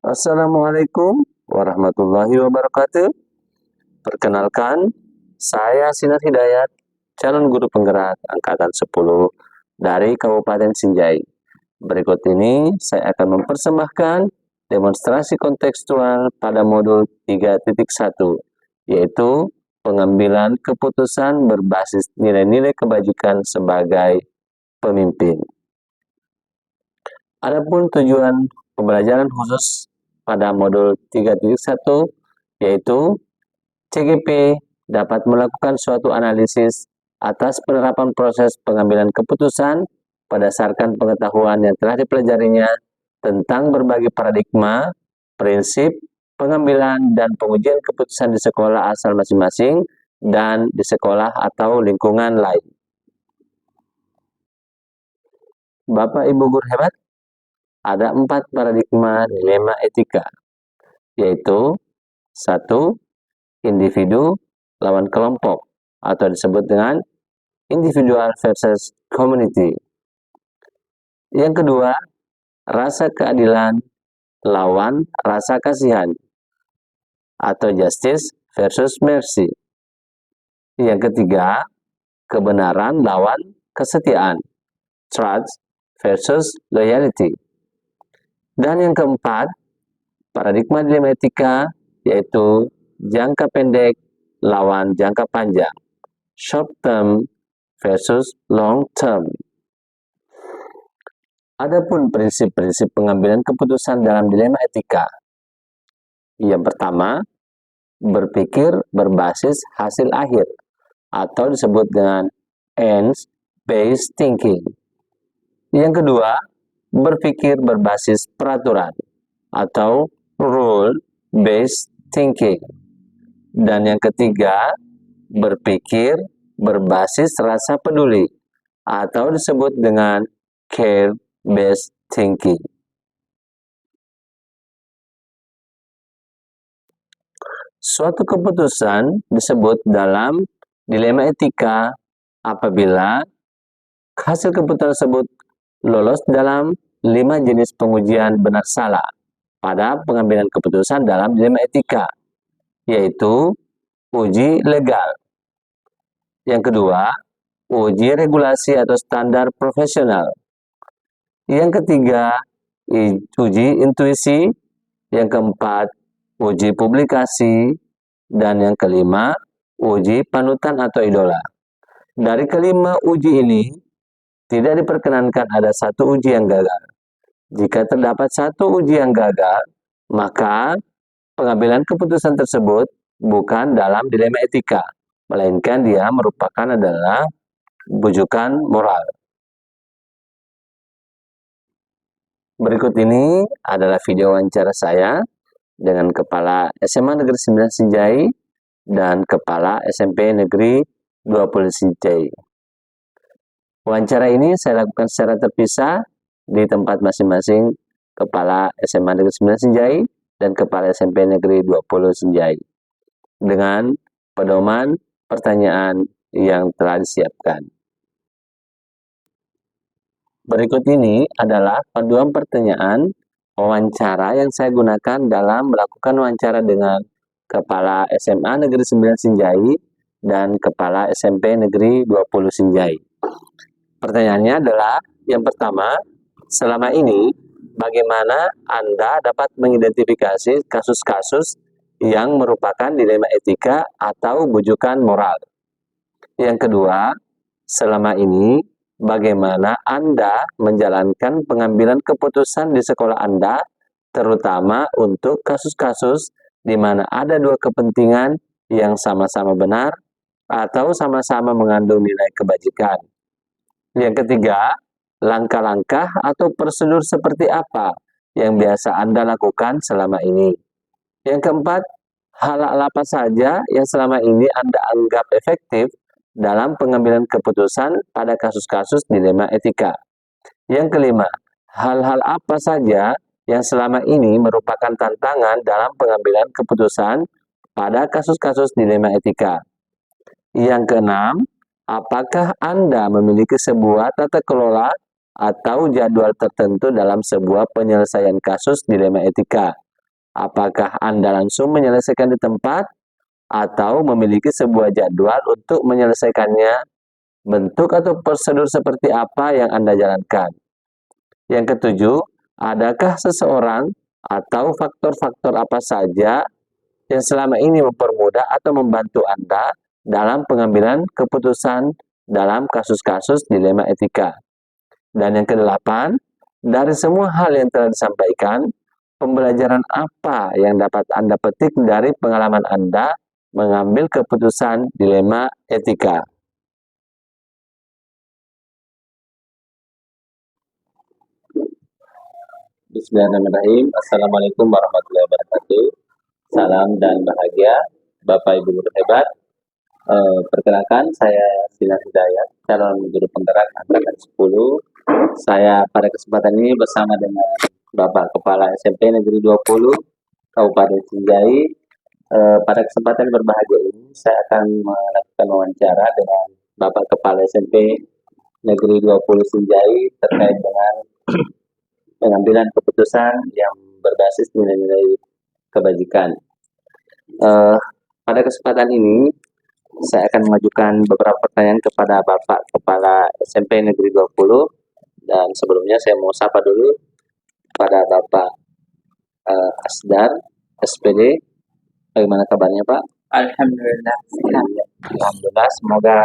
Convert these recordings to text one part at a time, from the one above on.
Assalamualaikum warahmatullahi wabarakatuh. Perkenalkan, saya Sinar Hidayat, calon guru penggerak angkatan 10 dari Kabupaten Sinjai. Berikut ini saya akan mempersembahkan demonstrasi kontekstual pada modul 3.1, yaitu pengambilan keputusan berbasis nilai-nilai kebajikan sebagai pemimpin. Adapun tujuan pembelajaran khusus pada modul 3.1 yaitu CGP dapat melakukan suatu analisis atas penerapan proses pengambilan keputusan berdasarkan pengetahuan yang telah dipelajarinya tentang berbagai paradigma, prinsip, pengambilan dan pengujian keputusan di sekolah asal masing-masing dan di sekolah atau lingkungan lain. Bapak Ibu guru hebat, ada 4 paradigma dilema etika, yaitu 1. Individu lawan kelompok atau disebut dengan individual versus community. Yang kedua, rasa keadilan lawan rasa kasihan atau justice versus mercy. Yang ketiga, kebenaran lawan kesetiaan, trust versus loyalty. Dan yang keempat, paradigma dilema etika yaitu jangka pendek lawan jangka panjang, short term versus long term. Adapun prinsip-prinsip pengambilan keputusan dalam dilema etika. Yang pertama, berpikir berbasis hasil akhir atau disebut dengan ends-based thinking. Yang kedua, berpikir berbasis peraturan atau rule-based thinking. Dan yang ketiga, berpikir berbasis rasa peduli atau disebut dengan care-based thinking. Suatu keputusan disebut dalam dilema etika apabila hasil keputusan tersebut lolos dalam 5 jenis pengujian benar salah pada pengambilan keputusan dalam dilema etika, yaitu uji legal. Yang kedua, uji regulasi atau standar profesional. Yang ketiga, uji intuisi. Yang keempat, uji publikasi. Dan yang kelima, uji panutan atau idola. Dari kelima uji ini, tidak diperkenankan ada satu uji yang gagal. Jika terdapat satu uji yang gagal, maka pengambilan keputusan tersebut bukan dalam dilema etika, melainkan dia merupakan adalah bujukan moral. Berikut ini adalah video wawancara saya dengan Kepala SMA Negeri 9 Sinjai dan Kepala SMP Negeri 20 Sinjai. Wawancara ini saya lakukan secara terpisah di tempat masing-masing Kepala SMA Negeri 9 Sinjai dan Kepala SMP Negeri 20 Sinjai dengan pedoman pertanyaan yang telah disiapkan. Berikut ini adalah panduan pertanyaan wawancara yang saya gunakan dalam melakukan wawancara dengan Kepala SMA Negeri 9 Sinjai dan Kepala SMP Negeri 20 Sinjai. Pertanyaannya adalah, yang pertama, selama ini bagaimana Anda dapat mengidentifikasi kasus-kasus yang merupakan dilema etika atau bujukan moral? Yang kedua, selama ini bagaimana Anda menjalankan pengambilan keputusan di sekolah Anda, terutama untuk kasus-kasus di mana ada dua kepentingan yang sama-sama benar atau sama-sama mengandung nilai kebajikan? Yang ketiga, langkah-langkah atau prosedur seperti apa yang biasa Anda lakukan selama ini? Yang keempat, hal-hal apa saja yang selama ini Anda anggap efektif dalam pengambilan keputusan pada kasus-kasus dilema etika? Yang kelima, hal-hal apa saja yang selama ini merupakan tantangan dalam pengambilan keputusan pada kasus-kasus dilema etika? Yang keenam, apakah Anda memiliki sebuah tata kelola atau jadwal tertentu dalam sebuah penyelesaian kasus dilema etika? Apakah Anda langsung menyelesaikan di tempat atau memiliki sebuah jadwal untuk menyelesaikannya? Bentuk atau prosedur seperti apa yang Anda jalankan? Yang ketujuh, adakah seseorang atau faktor-faktor apa saja yang selama ini mempermudah atau membantu Anda dalam pengambilan keputusan dalam kasus-kasus dilema etika? Dan yang kedelapan, dari semua hal yang telah disampaikan, pembelajaran apa yang dapat Anda petik dari pengalaman Anda mengambil keputusan dilema etika? Bismillahirrahmanirrahim. Assalamualaikum warahmatullahi wabarakatuh. Salam dan bahagia, Bapak Ibu guru hebat. Perkenalkan, saya Sinar Hidayat, calon guru penggerak angkatan 10. Saya pada kesempatan ini bersama dengan Bapak Kepala SMP Negeri 20 Kabupaten Sinjai. Pada kesempatan berbahagia ini, saya akan melakukan wawancara dengan Bapak Kepala SMP Negeri 20 Sinjai terkait dengan pengambilan keputusan yang berbasis nilai-nilai kebajikan. Pada kesempatan ini, saya akan mengajukan beberapa pertanyaan kepada Bapak Kepala SMP Negeri 20. Dan sebelumnya saya mau sapa dulu pada Bapak Asdar, SPD. Bagaimana kabarnya Pak? Alhamdulillah. Alhamdulillah, semoga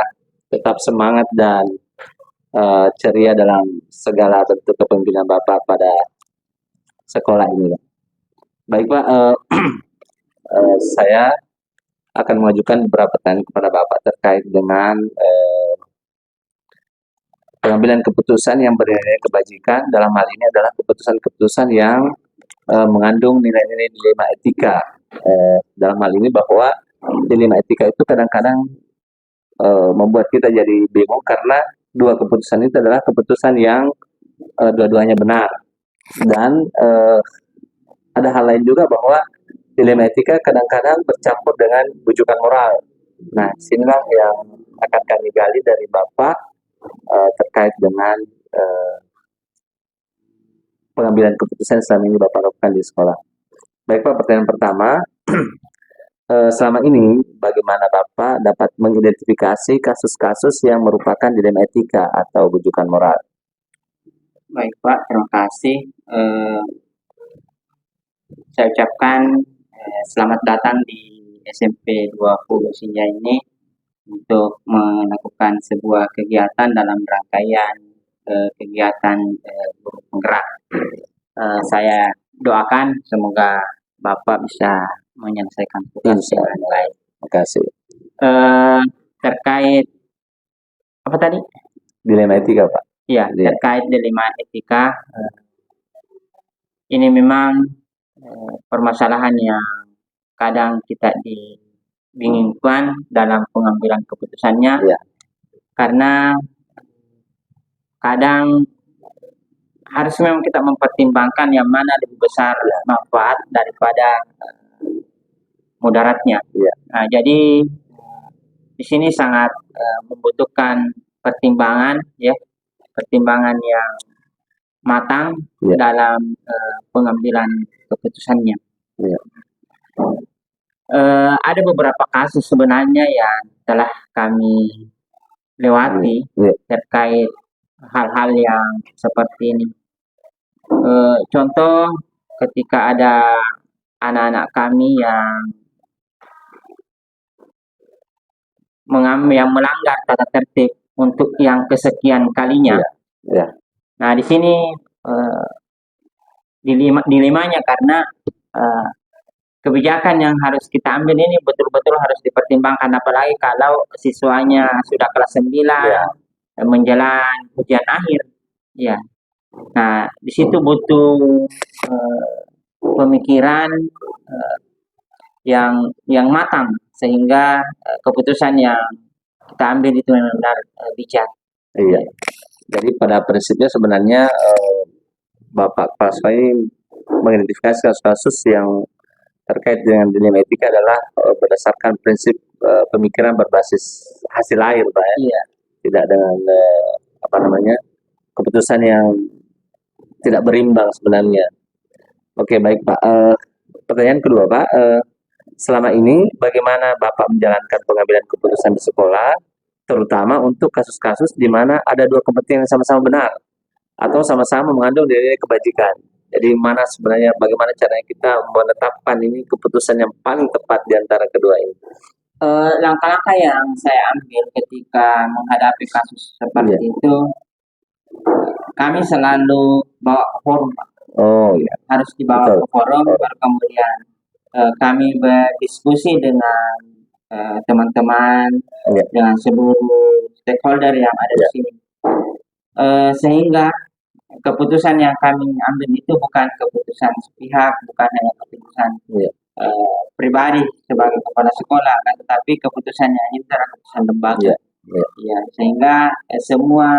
tetap semangat dan ceria dalam segala bentuk kepemimpinan Bapak pada sekolah ini. Baik Pak, saya akan mengajukan beberapa pertanyaan kepada Bapak terkait dengan pengambilan keputusan yang bernilai kebajikan. Dalam hal ini adalah keputusan-keputusan yang mengandung nilai-nilai dilema etika. Dalam hal ini bahwa dilema etika itu kadang-kadang membuat kita jadi bingung karena dua keputusan itu adalah keputusan yang dua-duanya benar. Dan ada hal lain juga bahwa dilema etika kadang-kadang bercampur dengan bujukan moral. Nah, sinilah yang akan kami gali dari Bapak terkait dengan pengambilan keputusan selama ini Bapak lakukan di sekolah. Baik Pak, pertanyaan pertama, selama ini bagaimana Bapak dapat mengidentifikasi kasus-kasus yang merupakan dilema etika atau bujukan moral? Baik Pak, terima kasih. Saya ucapkan selamat datang di SMP 20 Sinjai ini untuk melakukan sebuah kegiatan dalam rangkaian kegiatan guru penggerak. Saya doakan semoga Bapak bisa menyelesaikan tugas dengan baik. Terima kasih. Terkait apa tadi? Dilema etika Pak. Ya, terkait dilema etika, ini memang permasalahan yang kadang kita dibingungkan dalam pengambilan keputusannya, Ya. Karena kadang harus memang kita mempertimbangkan yang mana lebih besar manfaat daripada mudaratnya. Ya. Nah, jadi di sini sangat membutuhkan pertimbangan yang matang dalam pengambilan keputusannya. Ya. Ada beberapa kasus sebenarnya yang telah kami lewati terkait hal-hal yang seperti ini. Contoh ketika ada anak-anak kami yang melanggar tata tertib untuk yang kesekian kalinya. Ya. Nah, di sini dilemanya karena kebijakan yang harus kita ambil ini betul-betul harus dipertimbangkan, apalagi kalau siswanya sudah kelas 9 menjelang ujian akhir. Ya. Nah, di situ butuh pemikiran yang matang sehingga keputusan yang kita ambil itu benar-benar bijak. Iya. Jadi pada prinsipnya sebenarnya Bapak Paswa ini mengidentifikasi kasus-kasus yang terkait dengan dilema etika adalah berdasarkan prinsip pemikiran berbasis hasil akhir, Pak. Iya. Tidak dengan keputusan yang tidak berimbang sebenarnya. Oke, baik Pak. pertanyaan kedua, Pak. Selama ini bagaimana Bapak menjalankan pengambilan keputusan di sekolah, terutama untuk kasus-kasus di mana ada dua kepentingan yang sama-sama benar atau sama-sama mengandung nilai kebajikan. Jadi bagaimana caranya kita menetapkan ini keputusan yang paling tepat di antara kedua ini? Langkah-langkah yang saya ambil ketika menghadapi kasus seperti itu, kami selalu bawa ke forum, Pak. Oh ya, Harus dibawa ke forum, baru kemudian kami berdiskusi dengan teman-teman, dengan seluruh stakeholder yang ada di sini. Sehingga keputusan yang kami ambil itu bukan keputusan sepihak, bukan hanya keputusan pribadi sebagai kepala sekolah, kan, tetapi keputusannya ini adalah keputusan lembaga. Ya, sehingga semua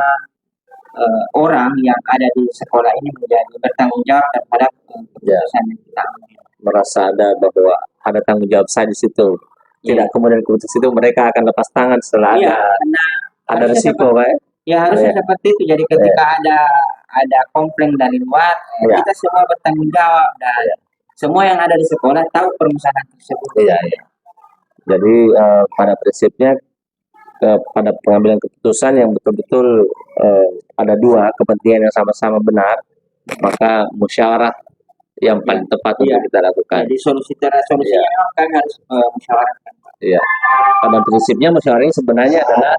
orang yang ada di sekolah ini menjadi bertanggung jawab terhadap keputusan yang kita ambil. Merasa bahwa ada tanggung jawab saya di situ. Tidak kemudian keputusan itu mereka akan lepas tangan setelah ada risiko, Pak. Ya, harusnya seperti itu. Jadi ketika ada komplain dari luar, kita semua bertanggung jawab dan semua yang ada di sekolah tahu permasalahan tersebut. Jadi pada prinsipnya pada pengambilan keputusan yang betul-betul ada dua kepentingan yang sama-sama benar, maka musyawarah yang paling tepat untuk kita lakukan. Jadi solusinya kami harus musyawarahkan. Pada prinsipnya musyawarah ini sebenarnya adalah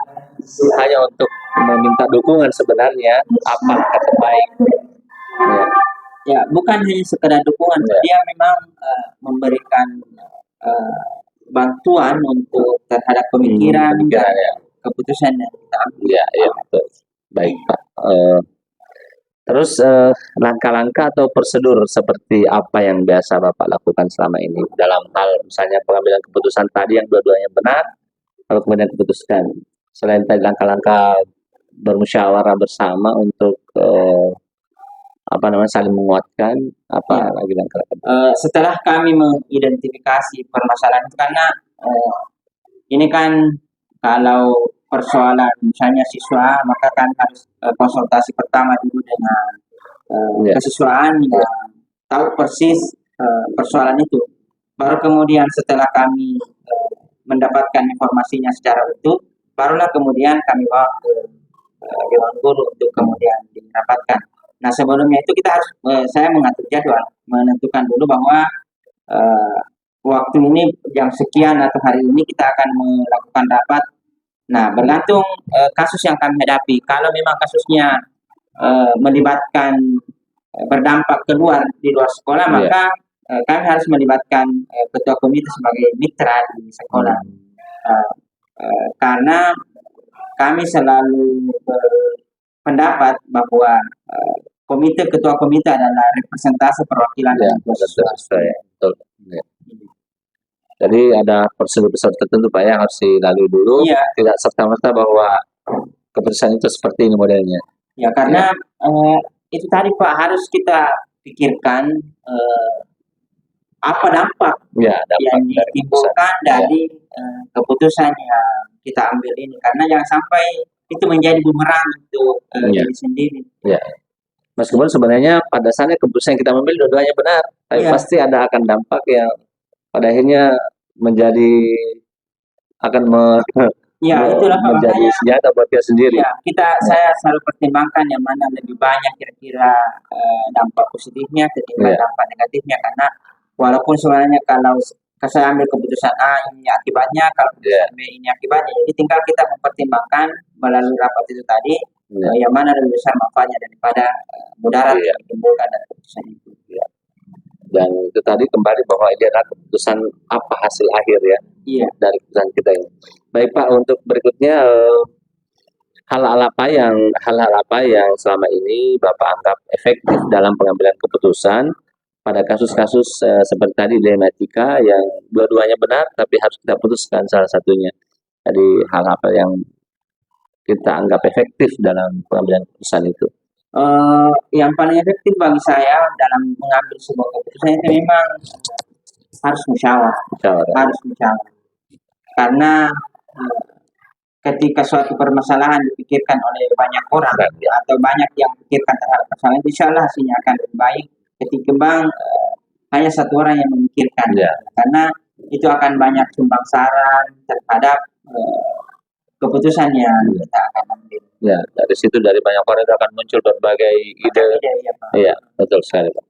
hanya untuk meminta dukungan sebenarnya apa langkah terbaik. Bukan hanya sekedar dukungan, dia memang memberikan bantuan untuk terhadap pemikiran dan keputusan yang kita ambil. Betul. Baik, Pak. Terus langkah-langkah atau prosedur seperti apa yang biasa Bapak lakukan selama ini dalam hal misalnya pengambilan keputusan tadi yang dua-duanya benar, lalu kemudian diputuskan. Selain tadi langkah-langkah bermusyawarah bersama untuk saling menguatkan, lagi langkah? Setelah kami mengidentifikasi permasalahan itu, karena ini kan kalau persoalan misalnya siswa, maka kan harus konsultasi pertama dulu dengan kesiswaan yang tahu persis persoalan itu. Baru kemudian setelah kami mendapatkan informasinya secara utuh, barulah kemudian kami bawa ke Dewan Guru untuk kemudian dirapatkan. Nah, sebelumnya itu kita harus saya mengatur jadwal, menentukan dulu bahwa waktu ini jam sekian atau hari ini kita akan melakukan rapat. Nah, bergantung kasus yang kami hadapi. Kalau memang kasusnya melibatkan berdampak keluar di luar sekolah, maka kami harus melibatkan ketua komite sebagai mitra di sekolah. Karena kami selalu berpendapat bahwa ketua komite adalah representasi perwakilan dari siswa. Jadi ada prosedur-prosedur tertentu Pak yang harus dilalui dulu, tidak serta-merta bahwa keputusan itu seperti ini modelnya. Karena itu tadi Pak, harus kita pikirkan apa dampak yang ditimbulkan dari keputusan yang kita ambil ini, karena jangan sampai itu menjadi bumerang untuk diri sendiri. Meskipun sebenarnya pada dasarnya keputusan yang kita ambil dua-duanya benar, tapi pasti akan dampak yang pada akhirnya itulah menjadi senjata buat dia sendiri. Saya selalu pertimbangkan yang mana lebih banyak kira-kira dampak positifnya ketimbang dampak negatifnya, karena walaupun sebenarnya kalau saya ambil keputusan A ini akibatnya, kalau keputusan B ini akibatnya, jadi tinggal kita mempertimbangkan melalui rapat itu tadi yang mana lebih besar manfaatnya daripada mudarat yang ditimbulkan dari keputusan itu. Dan itu tadi kembali bahwa ini adalah keputusan apa hasil akhir dari keputusan kita ini. Baik Pak, untuk berikutnya hal-hal apa yang selama ini Bapak anggap efektif dalam pengambilan keputusan pada kasus-kasus seperti tadi dilematika yang dua-duanya benar tapi harus kita putuskan salah satunya. Jadi hal apa yang kita anggap efektif dalam pengambilan keputusan itu? Yang paling efektif bagi saya dalam mengambil sebuah keputusan itu memang harus musyawarah. Karena ketika suatu permasalahan dipikirkan oleh banyak orang atau banyak yang pikirkan terhadap permasalahan, insya Allah hasilnya akan lebih baik ketimbang hanya satu orang yang memikirkan, Ya. karena itu akan banyak sumbang saran terhadap keputusan yang kita akan ambil. Ya, dari situ dari banyak orang itu akan muncul berbagai ide. Ya, Pak. Iya, betul sekali, Pak.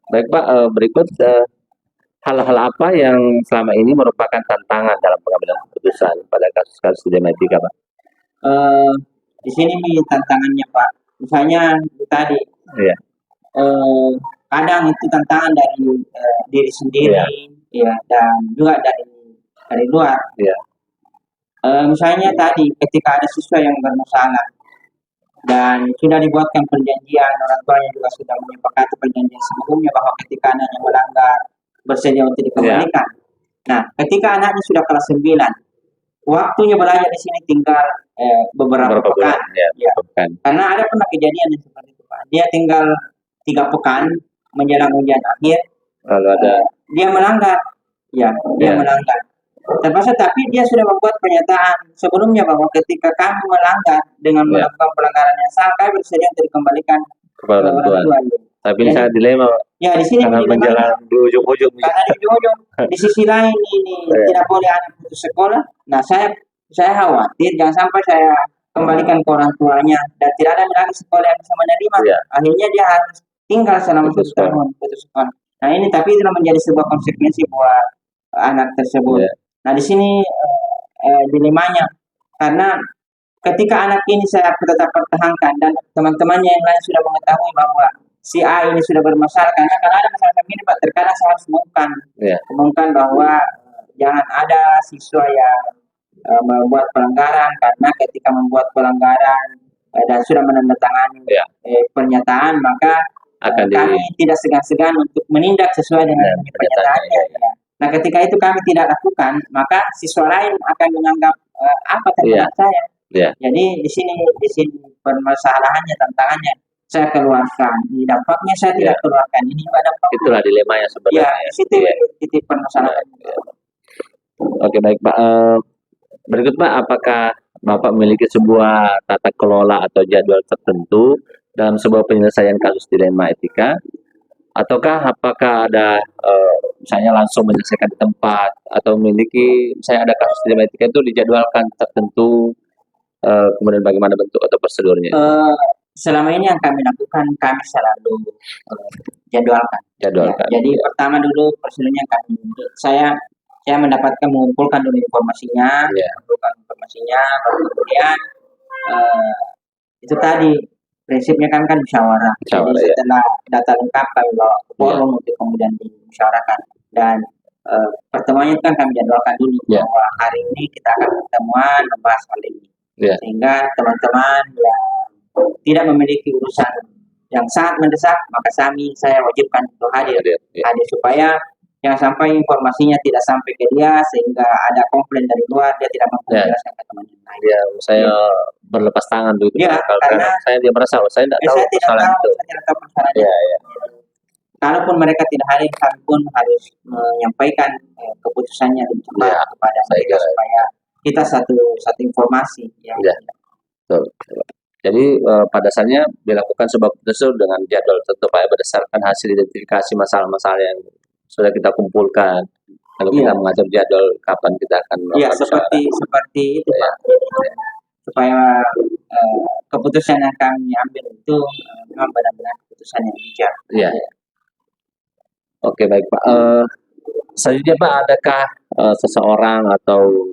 Baik, Pak, berikut hal-hal apa yang selama ini merupakan tantangan dalam pengambilan keputusan pada kasus-kasus dilema etika, Pak? Di sini nih tantangannya, Pak. Misalnya tadi, Iya. kadang itu tantangan dari diri sendiri, ya, dan juga dari luar. Iya. Misalnya tadi ketika ada siswa yang bermasalah dan sudah dibuatkan perjanjian, orang tuanya juga sudah menyepakati perjanjian sebelumnya bahwa ketika anaknya melanggar bersedia untuk dikembalikan. Nah, ketika anaknya sudah kelas 9, waktunya belajar di sini tinggal beberapa pekan. Ya. Karena ada pernah kejadian yang seperti itu, Pak. Dia tinggal 3 pekan menjelang ujian akhir, Lalu ada dia melanggar. Ya, dia melanggar. Terpaksa, tapi dia sudah membuat pernyataan sebelumnya bahwa ketika kami melanggar dengan melakukan pelanggaran yang salah, kami bersedia untuk dikembalikan kepada orang tua. Tapi ini sangat dilema, ya, di sini karena menjalan di ujung-ujung. Karena di ujung-ujung, di sisi lain ini tidak boleh anak putus sekolah. Nah, saya khawatir jangan sampai saya kembalikan ke orang tuanya dan tidak ada lagi sekolah yang bisa menerima. Akhirnya dia harus tinggal selama 1 tahun putus sekolah. Nah, ini tapi itu menjadi sebuah konsekuensi buat anak tersebut. Nah, di sini dilemanya, karena ketika anak ini saya tetap pertahankan dan teman-temannya yang lain sudah mengetahui bahwa si A ini sudah bermasalah, karena kalau ada masalah begini, Pak, terkadang saya harus umumkan bahwa jangan ada siswa yang membuat pelanggaran, karena ketika membuat pelanggaran dan sudah menandatangani pernyataan, maka kami tidak segan-segan untuk menindak sesuai dengan pernyataannya. Nah, ketika itu kami tidak lakukan, maka siswa lain akan menganggap apa terhadap saya. Jadi di sini permasalahannya, tantangannya saya keluarkan. Di dampaknya saya tidak keluarkan. Ini juga dampaknya. Itulah dilemanya sebenarnya. Ya, di situ titik permasalahan. Oke, baik, Pak. Berikut, Pak, apakah Bapak memiliki sebuah tata kelola atau jadwal tertentu dalam sebuah penyelesaian kasus dilema etika? Ataukah apakah ada misalnya langsung menyelesaikan di tempat, atau memiliki misalnya ada kasus dilema etika itu dijadwalkan tertentu, kemudian bagaimana bentuk atau prosedurnya? Selama ini yang kami lakukan, kami selalu jadwalkan. Jadi pertama dulu prosedurnya saya mengumpulkan dulu informasinya, baru kemudian itu tadi prinsipnya kan musyawarah. Jadi setelah data lengkap kami bawa ke forum untuk kemudian dimusyawarahkan, dan pertemuannya itu kan kami jadwalkan dulu bahwa hari ini kita akan pertemuan membahas hal ini, sehingga teman-teman yang tidak memiliki urusan yang sangat mendesak, maka saya wajibkan untuk hadir supaya jangan sampai informasinya tidak sampai ke dia sehingga ada komplain dari luar, dia tidak mampu menjelaskan ke teman-teman lain. Ya, saya berlepas tangan dulu. Karena dia merasa saya tidak tahu persoalan itu. Saya tidak tahu persoalannya. Kalaupun mereka tidak hadir, kami pun harus menyampaikan keputusannya lebih cepat kepada mereka supaya kita satu informasi. Betul. Jadi pada dasarnya dilakukan sebuah keputusan dengan jadwal tertentu, Pak, berdasarkan hasil identifikasi masalah-masalah yang sudah kita kumpulkan. Lalu kita mengatur jadwal kapan kita akan melakukan seperti itu, Pak. Supaya keputusan yang kami ambil itu memang benar-benar keputusan yang bijak. Oke, baik, Pak. Selanjutnya, Pak, adakah seseorang atau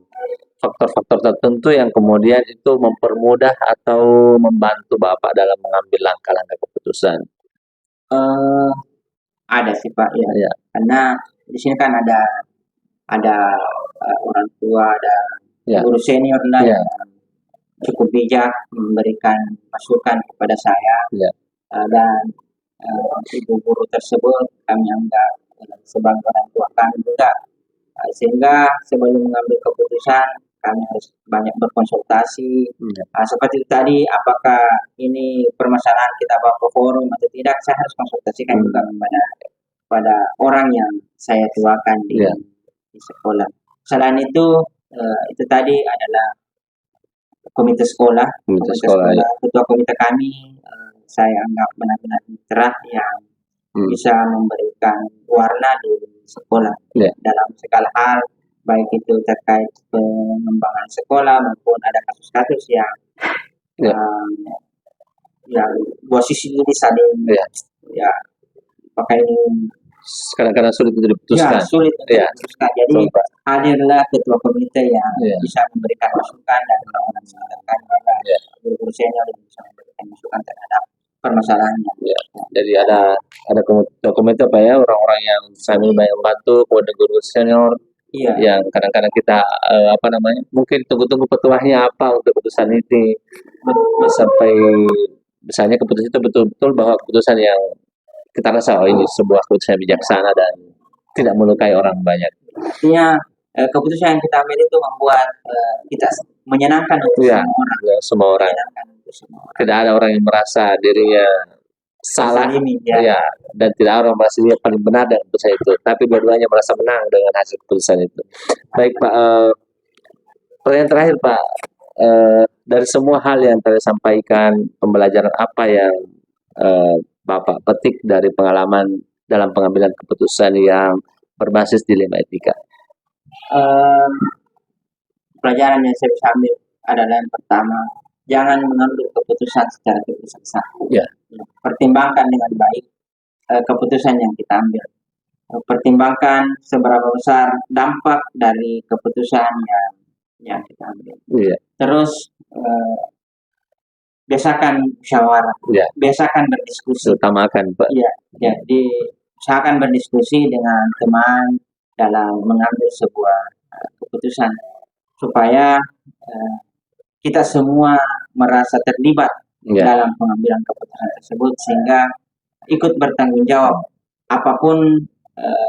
faktor-faktor tertentu yang kemudian itu mempermudah atau membantu Bapak dalam mengambil langkah-langkah keputusan? Ada sih, Pak, karena di sini kan ada orang tua, ada guru senior lah yang cukup bijak memberikan masukan kepada saya, dan ibu guru tersebut kami anggap sebagai orang tua kami juga, sehingga sebelum mengambil keputusan kami harus banyak berkonsultasi. Seperti tadi, apakah ini permasalahan kita bawa ke forum atau tidak, saya harus konsultasikan juga pada orang yang saya tuakan di sekolah. Selain itu tadi adalah komite sekolah. Ketua komite kami saya anggap benar-benar mitra yang bisa memberikan warna di sekolah dalam segala hal, baik itu terkait pengembangan sekolah maupun ada kasus-kasus yang yang posisi ini saling ya pakai kadang-kadang sulit untuk diputuskan. Sulit untuk diputuskan. Jadi hadirlah ketua komite yang bisa memberikan masukan dan menyampaikan guru senior yang bisa memberikan masukan terhadap permasalahannya. Jadi ada ketua komite Pak ya, orang-orang yang sambil banyak membantu, kemudian guru senior yang kadang-kadang kita mungkin tunggu-tunggu petuahnya apa untuk keputusan ini sampai misalnya keputusan itu betul-betul bahwa keputusan yang kita rasa ini sebuah keputusan bijaksana dan tidak melukai orang banyak. Artinya keputusan yang kita ambil itu membuat kita menyenangkan untuk semua orang. Tidak ada orang yang merasa dirinya salah dan tidak ada orang merasa dia paling benar dengan keputusan itu, tapi dua-duanya merasa menang dengan hasil keputusan itu. Baik Pak, pertanyaan terakhir Pak, dari semua hal yang tadi sampaikan, pembelajaran apa yang Bapak petik dari pengalaman dalam pengambilan keputusan yang berbasis dilema etika? Pelajaran yang saya bisa ambil adalah yang pertama, jangan mengambil keputusan secara tergesa-gesa. Pertimbangkan dengan baik keputusan yang kita ambil. Pertimbangkan seberapa besar dampak dari keputusan yang kita ambil. Terus biasakan musyawarah, biasakan berdiskusi. Utamakan Pak. Jadi usahakan berdiskusi dengan teman dalam mengambil sebuah keputusan supaya kita semua merasa terlibat dalam pengambilan keputusan tersebut sehingga ikut bertanggung jawab. Apapun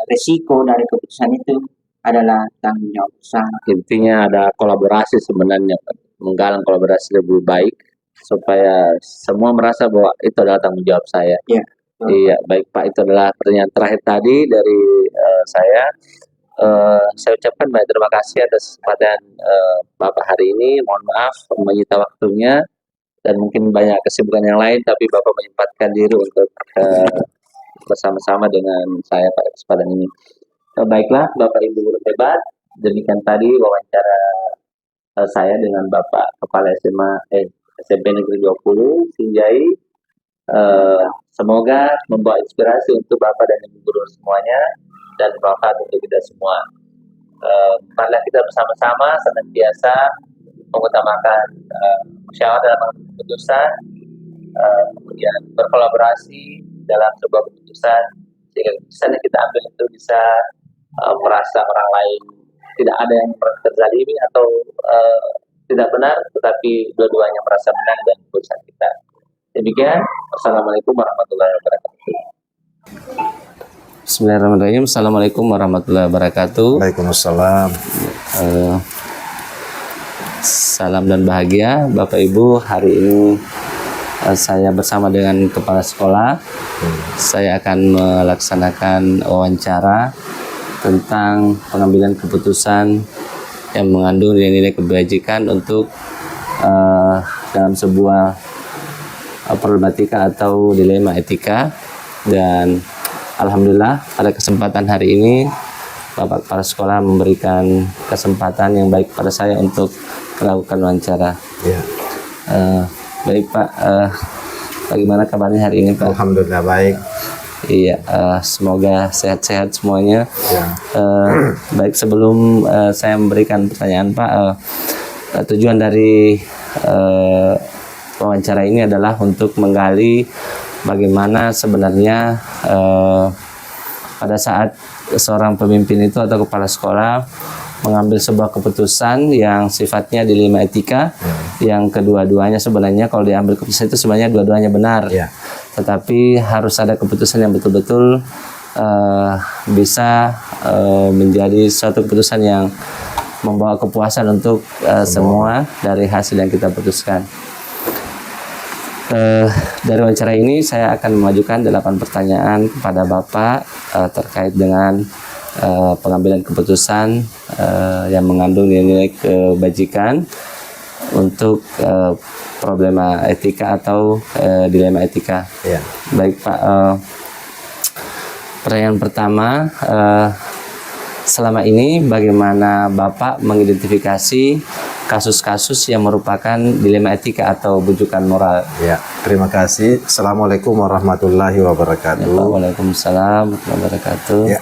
resiko dari keputusan itu adalah tanggung jawab bersama. Intinya ada kolaborasi sebenarnya, menggalang kolaborasi lebih baik supaya semua merasa bahwa itu adalah tanggung jawab saya. Baik Pak, itu adalah pertanyaan terakhir tadi dari saya. Saya ucapkan banyak terima kasih atas kesempatan Bapak hari ini. Mohon maaf menyita waktunya dan mungkin banyak kesibukan yang lain, tapi Bapak menyempatkan diri untuk bersama-sama dengan saya pada kesempatan ini. Baiklah Bapak Ibu guru hebat, demikian tadi wawancara saya dengan Bapak Kepala SMP Negeri 20 Sinjai. Semoga membawa inspirasi untuk Bapak dan Ibu guru semuanya dan bermanfaat untuk kita semua. Marilah kita bersama-sama senantiasa mengutamakan musyawarah dalam keputusan, kemudian berkolaborasi dalam sebuah keputusan sehingga keputusan yang kita ambil itu bisa merasa orang lain tidak ada yang terzalimi atau tidak benar, tetapi dua-duanya merasa menang dan keputusan kita. Demikian, wassalamualaikum warahmatullahi wabarakatuh. Bismillahirrahmanirrahim. Assalamualaikum warahmatullahi wabarakatuh. Waalaikumsalam. Salam dan bahagia Bapak Ibu. Hari ini saya bersama dengan kepala sekolah. Saya akan melaksanakan wawancara tentang pengambilan keputusan yang mengandung nilai-nilai kebajikan untuk dalam sebuah problematika atau dilema etika. Dan alhamdulillah pada kesempatan hari ini Bapak Kepala Sekolah memberikan kesempatan yang baik pada saya untuk melakukan wawancara. Baik Pak, bagaimana kabarnya hari ini Pak? Alhamdulillah baik. Semoga sehat-sehat semuanya. Baik, sebelum saya memberikan pertanyaan Pak, tujuan dari wawancara ini adalah untuk menggali bagaimana sebenarnya pada saat seorang pemimpin itu atau kepala sekolah mengambil sebuah keputusan yang sifatnya dilema etika, yang kedua-duanya sebenarnya kalau diambil keputusan itu sebenarnya dua-duanya benar, tetapi harus ada keputusan yang betul-betul bisa menjadi suatu keputusan yang membawa kepuasan untuk semua dari hasil yang kita putuskan. Dari wawancara ini saya akan memajukan 8 pertanyaan kepada Bapak terkait dengan pengambilan keputusan yang mengandung nilai-nilai kebajikan untuk problema etika atau dilema etika. Baik Pak, Pertanyaan pertama, selama ini bagaimana Bapak mengidentifikasi kasus-kasus yang merupakan dilema etika atau bujukan moral? Ya, terima kasih. Assalamualaikum warahmatullahi wabarakatuh. Waalaikumsalam warahmatullahi wabarakatuh. Ya,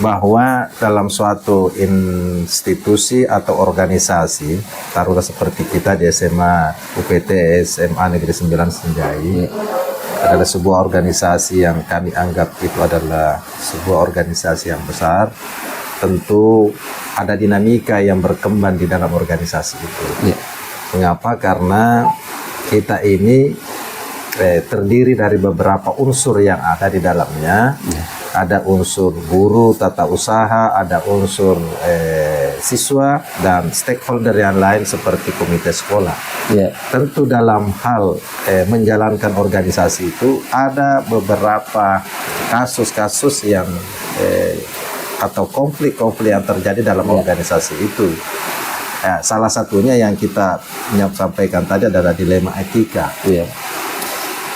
bahwa dalam suatu institusi atau organisasi, taruhlah seperti kita di SMA UPT SMA Negeri 9 Senjai, adalah sebuah organisasi yang kami anggap itu adalah sebuah organisasi yang besar. Tentu ada dinamika yang berkembang di dalam organisasi itu. Ya. Mengapa? Karena kita ini terdiri dari beberapa unsur yang ada di dalamnya. Ya. Ada unsur guru tata usaha, ada unsur siswa dan stakeholder yang lain seperti komite sekolah. Ya. Tentu dalam hal menjalankan organisasi itu ada beberapa kasus-kasus yang atau konflik-konflik yang terjadi dalam organisasi itu. Salah satunya yang kita sampaikan tadi adalah dilema etika. Ya.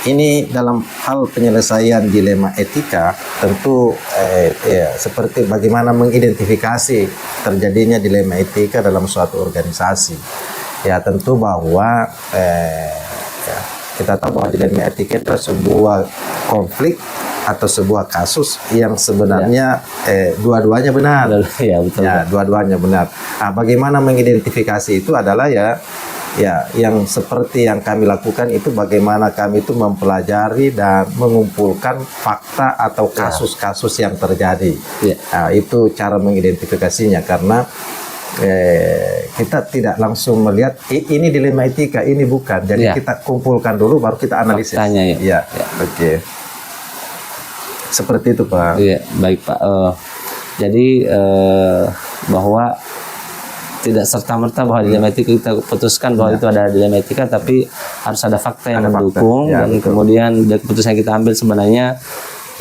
Ini dalam hal penyelesaian dilema etika tentu seperti bagaimana mengidentifikasi terjadinya dilema etika dalam suatu organisasi. Ya tentu bahwa kita tahu bahwa dilema etika itu sebuah konflik atau sebuah kasus yang sebenarnya dua-duanya benar. Ya, betul. Ya, dua-duanya benar. Nah, bagaimana mengidentifikasi itu adalah ya yang seperti yang kami lakukan itu bagaimana kami itu mempelajari dan mengumpulkan fakta atau kasus-kasus yang terjadi. Ya. Nah, itu cara mengidentifikasinya karena kita tidak langsung melihat ini dilema etika, ini bukan. Jadi kita kumpulkan dulu baru kita analisis. Faktanya, ya. Oke. Seperti itu, Pak. Iya, baik Pak. Jadi bahwa tidak serta-merta bahwa dilema etika kita putuskan bahwa itu ada dilema etika, tapi harus ada fakta yang mendukung dan kemudian dari keputusan yang kita ambil sebenarnya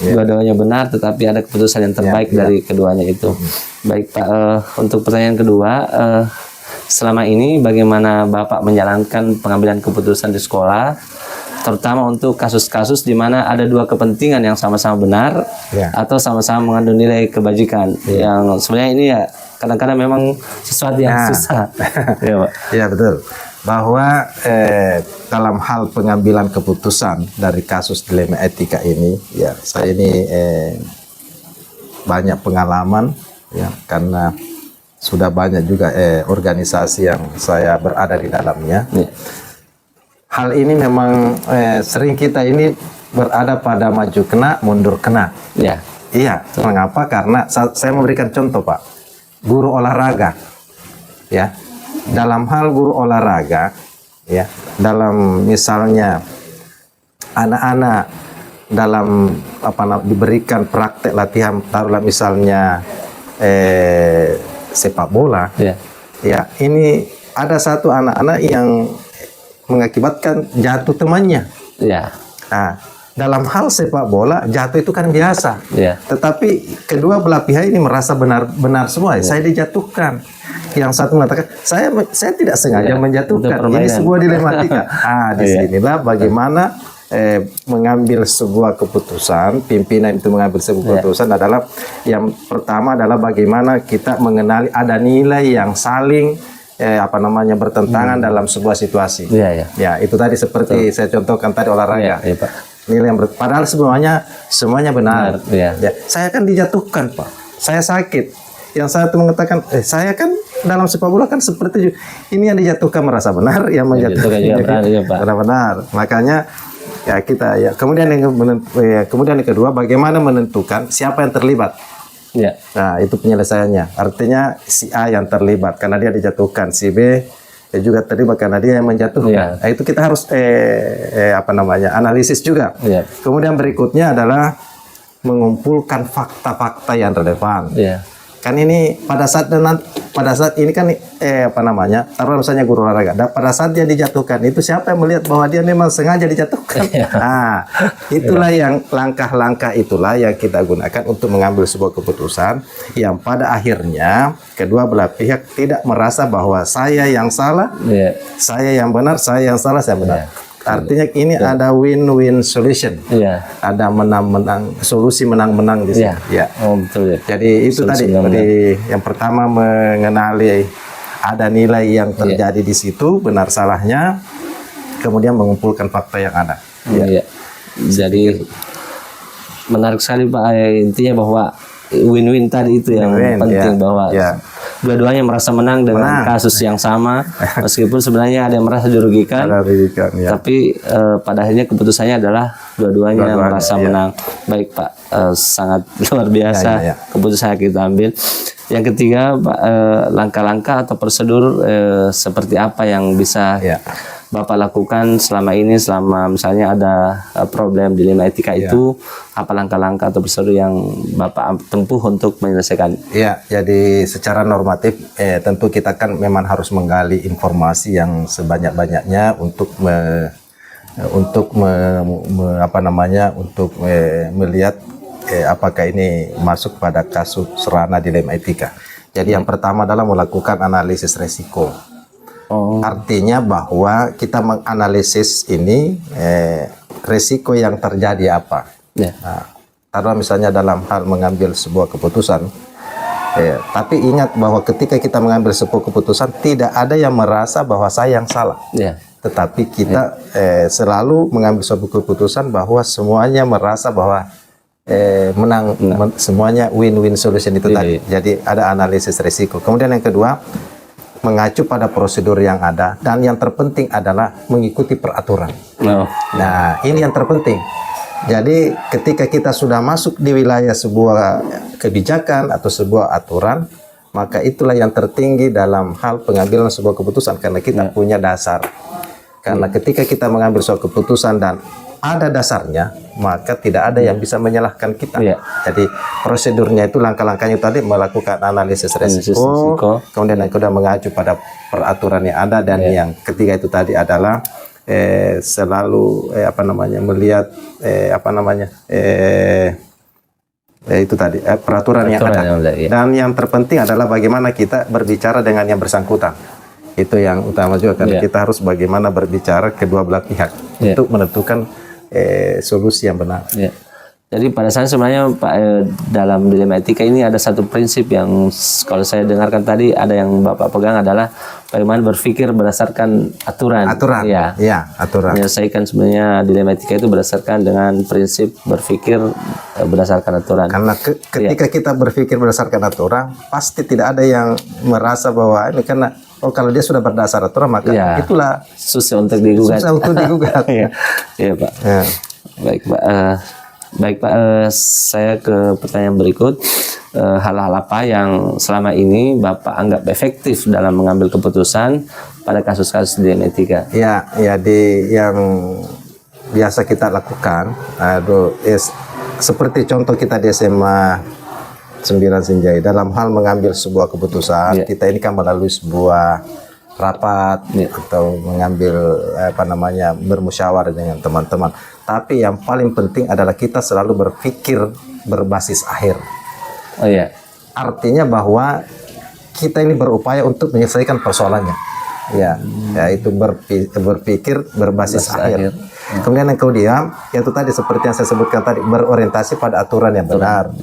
dua-duanya benar, tetapi ada keputusan yang terbaik dari keduanya itu. Baik Pak, untuk pertanyaan kedua, selama ini bagaimana Bapak menjalankan pengambilan keputusan di sekolah, terutama untuk kasus-kasus di mana ada dua kepentingan yang sama-sama benar atau sama-sama mengandung nilai kebajikan yang sebenarnya ini ya kadang-kadang memang sesuatu yang susah. Ya, Pak. Ya, betul. Bahwa dalam hal pengambilan keputusan dari kasus dilema etika ini, ya saya ini banyak pengalaman ya karena sudah banyak juga organisasi yang saya berada di dalamnya. Ya. Hal ini memang sering kita ini berada pada maju kena, mundur kena. Ya. Iya. Mengapa? Karena saya memberikan contoh, Pak. Guru olahraga. Ya. Dalam hal guru olahraga, ya. Dalam misalnya anak-anak dalam diberikan praktek latihan, taruhlah misalnya sepak bola. Ya. Ya, ini ada satu anak-anak yang mengakibatkan jatuh temannya. Ya. Nah, dalam hal sepak bola jatuh itu kan biasa. Ya. Tetapi kedua belah pihak ini merasa benar semua. Ya. Saya dijatuhkan. Yang satu mengatakan saya tidak sengaja menjatuhkan. Ini sebuah dilematika. Di sinilah bagaimana mengambil sebuah keputusan. Pimpinan itu mengambil sebuah keputusan adalah yang pertama adalah bagaimana kita mengenali ada nilai yang saling bertentangan dalam sebuah situasi. Ya, itu tadi seperti saya contohkan tadi olahraga. Ya, Pak. Nilai yang padahal semuanya benar. Ya. Saya kan dijatuhkan, Pak. Saya sakit. Yang satu mengatakan, saya kan dalam sepak bola kan seperti ini yang dijatuhkan merasa benar, yang menjatuhkan benar. Makanya ya kita kemudian yang kedua bagaimana menentukan siapa yang terlibat. Ya. Nah, itu penyelesaiannya. Artinya si A yang terlibat karena dia dijatuhkan, si B juga terlibat karena dia yang menjatuhkan. Nah, itu kita harus analisis juga. Ya. Kemudian berikutnya adalah mengumpulkan fakta-fakta yang relevan. Ya. Kan ini pada saat ini kan taruh misalnya guru olahraga. Pada saat dia dijatuhkan itu siapa yang melihat bahwa dia memang sengaja dijatuhkan? Nah, itulah yang langkah-langkah itulah yang kita gunakan untuk mengambil sebuah keputusan yang pada akhirnya kedua belah pihak tidak merasa bahwa saya yang salah, saya yang benar, saya yang salah, saya benar. Artinya ini ada win-win solution. Iya. Ada menang-menang, solusi menang-menang di sini. Iya. Ya. Oh, betul ya. Jadi itu Solusi tadi yang pertama mengenali ada nilai yang terjadi di situ, benar salahnya, kemudian mengumpulkan fakta yang ada. Iya. Jadi menarik sekali Pak, intinya bahwa win-win tadi itu yang penting, bahwa dua-duanya merasa menang dengan kasus yang sama, meskipun sebenarnya ada yang merasa dirugikan, tapi pada akhirnya keputusannya adalah dua-duanya merasa menang. Baik Pak, sangat luar biasa keputusan yang kita ambil. Yang ketiga Pak, langkah-langkah atau prosedur seperti apa yang bisa Bapak lakukan selama ini, selama misalnya ada problem dilema etika itu, apa langkah-langkah atau prosedur yang Bapak tempuh untuk menyelesaikan? Ya, jadi secara normatif tentu kita kan memang harus menggali informasi yang sebanyak-banyaknya untuk melihat apakah ini masuk pada kasus ranah dilema etika. Jadi yang pertama adalah melakukan analisis resiko. Artinya bahwa kita menganalisis ini resiko yang terjadi apa. Nah, karena misalnya dalam hal mengambil sebuah keputusan, tapi ingat bahwa ketika kita mengambil sebuah keputusan tidak ada yang merasa bahwa saya yang salah. Tetapi kita selalu mengambil sebuah keputusan bahwa semuanya merasa bahwa menang, semuanya win-win solution itu tadi. Jadi ada analisis resiko. Kemudian yang kedua, mengacu pada prosedur yang ada, dan yang terpenting adalah mengikuti peraturan. Nah, ini yang terpenting. Jadi ketika kita sudah masuk di wilayah sebuah kebijakan atau sebuah aturan, maka itulah yang tertinggi dalam hal pengambilan sebuah keputusan, karena kita punya dasar. Karena ketika kita mengambil suatu keputusan dan ada dasarnya, maka tidak ada yang bisa menyalahkan kita. Jadi prosedurnya itu, langkah-langkahnya tadi melakukan analisis resiko, kemudian yang kedua mengacu pada peraturan yang ada, dan yang ketiga itu tadi adalah selalu melihat itu tadi peraturan yang ada. Dan yang terpenting adalah bagaimana kita berbicara dengan yang bersangkutan. Itu yang utama juga, karena kita harus bagaimana berbicara kedua belah pihak untuk menentukan solusi yang benar. Jadi pada saat sebenarnya Pak, dalam dilema etika ini ada satu prinsip yang kalau saya dengarkan tadi ada yang Bapak pegang, adalah bagaimana berpikir berdasarkan aturan. Aturan. Menyelesaikan sebenarnya dilema etika itu berdasarkan dengan prinsip berpikir berdasarkan aturan. Karena ketika kita berpikir berdasarkan aturan, pasti tidak ada yang merasa bahwa ini karena kalau dia sudah berdasar aturan, maka itulah susah untuk digugat. Iya Pak. Baik Pak. Baik Pak, saya ke pertanyaan berikut. Hal-hal apa yang selama ini Bapak anggap efektif dalam mengambil keputusan pada kasus-kasus dilema etika? Yang biasa kita lakukan, seperti contoh kita di SMA 9 Sinjai, dalam hal mengambil sebuah keputusan, kita ini kan melalui sebuah rapat atau mengambil bermusyawarah dengan teman-teman. Tapi yang paling penting adalah kita selalu berpikir berbasis akhir. Artinya bahwa kita ini berupaya untuk menyelesaikan persoalannya. Yaitu berpikir berbasis akhir. Kemudian yang kedua, yaitu tadi seperti yang saya sebutkan tadi, berorientasi pada aturan yang benar.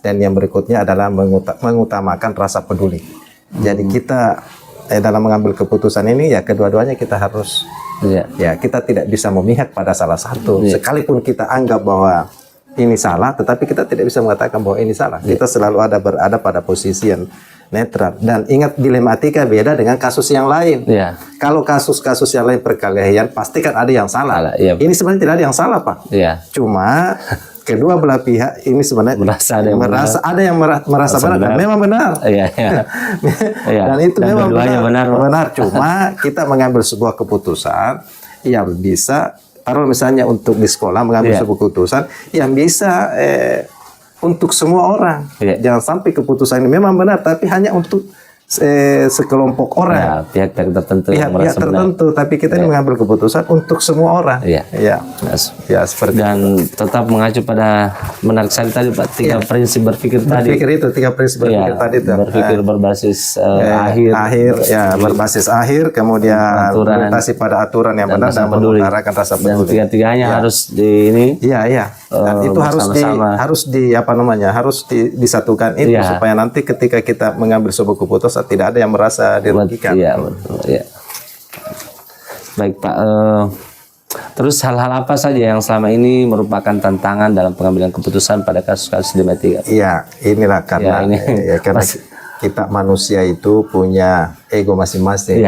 Dan yang berikutnya adalah mengutamakan rasa peduli. Jadi kita dalam mengambil keputusan ini, kedua-duanya kita harus kita tidak bisa memihak pada salah satu. Sekalipun kita anggap bahwa ini salah, tetapi kita tidak bisa mengatakan bahwa ini salah. Kita selalu berada pada posisi yang netral. Dan ingat, dilema etika beda dengan kasus yang lain. Kalau kasus-kasus yang lain perkelahian, pasti kan ada yang salah. Ini sebenarnya tidak ada yang salah, Pak. Cuma kedua belah pihak ini sebenarnya merasa ada yang merasa benar. Dan memang benar. Dan itu memang benar. Cuma kita mengambil sebuah keputusan yang bisa, taruh misalnya untuk di sekolah mengambil sebuah keputusan yang bisa untuk semua orang. Jangan sampai keputusan ini memang benar, tapi hanya untuk sekelompok orang, pihak-pihak tertentu, pihak-pihak tertentu, tapi kita ini mengambil keputusan untuk semua orang. Ya, seperti dan tetap mengacu pada menarik sekali tadi Pak, tiga prinsip berpikir tadi. Tiga prinsip berpikir tadi itu. Berpikir berbasis berbasis akhir, kemudian orientasi pada aturan yang benar dan mengutarakan rasa peduli. Dan tiga-tiganya harus di ini. Dan itu harus disatukan itu supaya nanti ketika kita mengambil sebuah keputusan tidak ada yang merasa dirugikan. Betul. Baik Pak. Terus hal-hal apa saja yang selama ini merupakan tantangan dalam pengambilan keputusan pada kasus-kasus di Metika? Iya, inilah karena karena kita manusia itu punya ego masing-masing.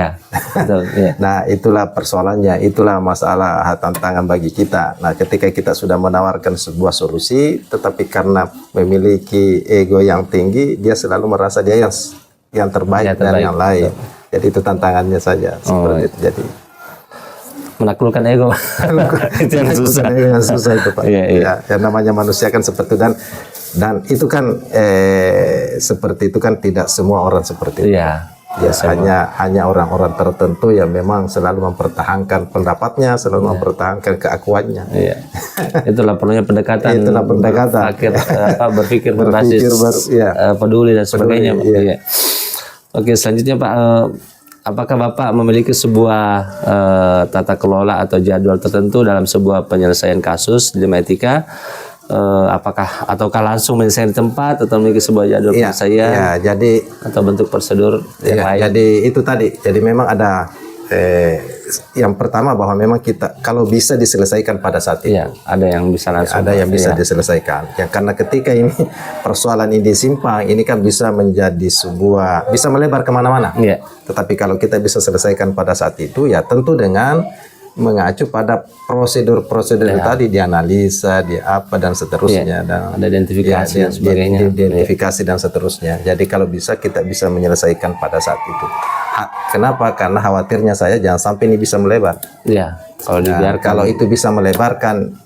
Betul. Nah, itulah persoalannya, itulah masalah tantangan bagi kita. Nah, ketika kita sudah menawarkan sebuah solusi, tetapi karena memiliki ego yang tinggi, dia selalu merasa dia yang terbaik dari yang lain. Jadi itu tantangannya saja. Seperti itu. Jadi menaklukkan ego itu yang susah itu Pak. Yang namanya manusia kan seperti dan itu kan seperti itu kan tidak semua orang seperti itu. Hanya orang-orang tertentu yang memang selalu mempertahankan pendapatnya, selalu mempertahankan keakuannya. Itulah perlunya pendekatan. Akhir berpikir berbasis peduli dan sebagainya. Oke, selanjutnya Pak, apakah Bapak memiliki sebuah tata kelola atau jadwal tertentu dalam sebuah penyelesaian kasus di Etika? Ataukah langsung menyelesaikan di tempat atau memiliki sebuah jadwal penyelesaian? Jadi atau bentuk prosedur yang lain? Jadi itu tadi. Jadi memang ada yang pertama bahwa memang kita kalau bisa diselesaikan pada saat itu. Ada yang bisa langsung. Ada yang bisa diselesaikan. Ya, karena ketika ini persoalan ini simpang, ini kan bisa menjadi bisa melebar kemana-mana. Tetapi kalau kita bisa selesaikan pada saat itu, ya tentu dengan mengacu pada prosedur-prosedur tadi, dianalisa, dan seterusnya, dan ada identifikasi dan sebagainya, identifikasi dan seterusnya. Jadi kalau bisa kita bisa menyelesaikan pada saat itu. Kenapa? Karena khawatirnya saya jangan sampai ini bisa melebar. Kalau itu bisa melebarkan,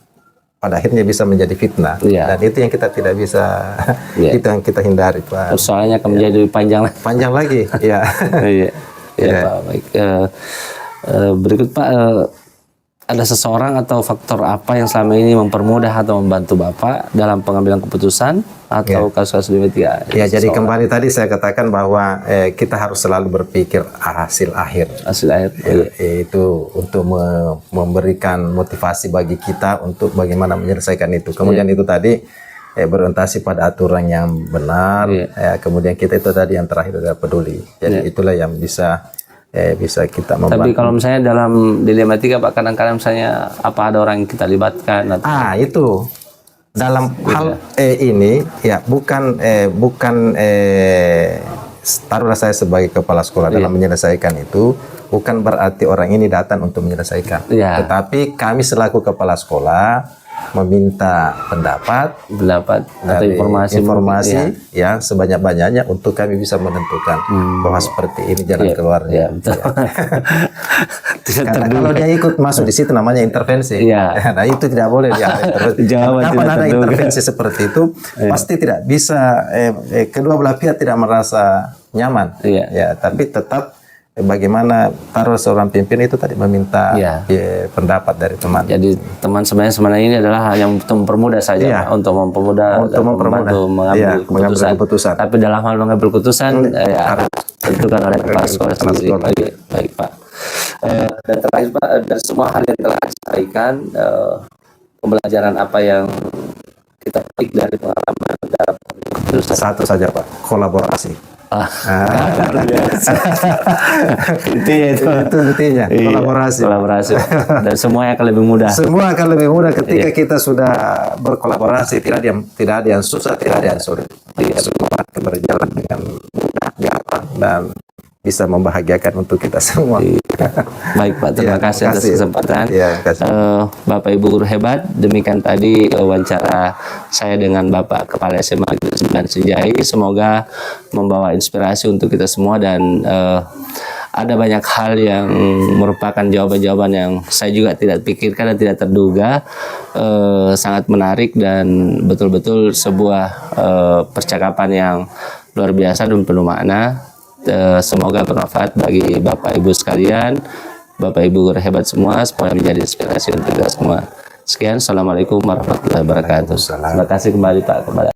pada akhirnya bisa menjadi fitnah. Dan itu yang kita tidak bisa, itu yang kita hindari Pak. Persoalannya akan menjadi panjang lagi. Pak. Baik. Berikut Pak, ada seseorang atau faktor apa yang selama ini mempermudah atau membantu Bapak dalam pengambilan keputusan atau kasus-kasus di Metika? Jadi kembali tadi saya katakan bahwa kita harus selalu berpikir hasil akhir. Itu untuk memberikan motivasi bagi kita untuk bagaimana menyelesaikan itu. Kemudian itu tadi berorientasi pada aturan yang benar. Kemudian kita itu tadi yang terakhir adalah peduli. Jadi itulah yang bisa kita membantu. Tapi kalau misalnya dalam dilematika Pak, kadang-kadang misalnya ada orang yang kita libatkan itu dalam hal ini bukan taruhlah saya sebagai kepala sekolah dalam menyelesaikan itu bukan berarti orang ini datang untuk menyelesaikan. Tetapi kami selaku kepala sekolah meminta pendapat atau informasi sebanyak-banyaknya untuk kami bisa menentukan bahwa seperti ini jalan keluarnya. Karena kalau dia ikut masuk di situ namanya intervensi. Nah itu tidak boleh Kapan ada intervensi seperti itu pasti tidak bisa kedua belah pihak tidak merasa nyaman. Tapi tetap bagaimana seorang pimpin itu tadi meminta pendapat dari teman. Jadi teman sebenarnya ini adalah yang untuk mempermudah saja, untuk membantu mengambil keputusan. Tapi dalam hal mengambil keputusan tentukan oleh kepala sekolah sendiri. Baik Pak. Dan terakhir Pak, dari semua hal yang telah disampaikan, pembelajaran apa yang kita petik dari pengalaman dalam keputusan? Satu saja Pak, kolaborasi. Intinya kolaborasi dan semua akan lebih mudah. Semua akan lebih mudah ketika kita sudah berkolaborasi. Tidak ada yang susah, tidak ada yang sulit. Semua akan berjalan dengan mudah, gampang, dan bisa membahagiakan untuk kita semua. Baik Pak, terima kasih atas kesempatan. Bapak Ibu guru hebat, demikian tadi wawancara saya dengan Bapak Kepala SMA Negeri 9 Sinjai. Semoga membawa inspirasi untuk kita semua dan ada banyak hal yang merupakan jawaban-jawaban yang saya juga tidak pikirkan dan tidak terduga. Sangat menarik dan betul-betul sebuah percakapan yang luar biasa dan penuh makna. Semoga bermanfaat bagi Bapak Ibu sekalian, Bapak Ibu guru hebat semua, supaya menjadi inspirasi untuk kita semua. Sekian, assalamualaikum warahmatullahi wabarakatuh. Terima kasih kembali Pak kepada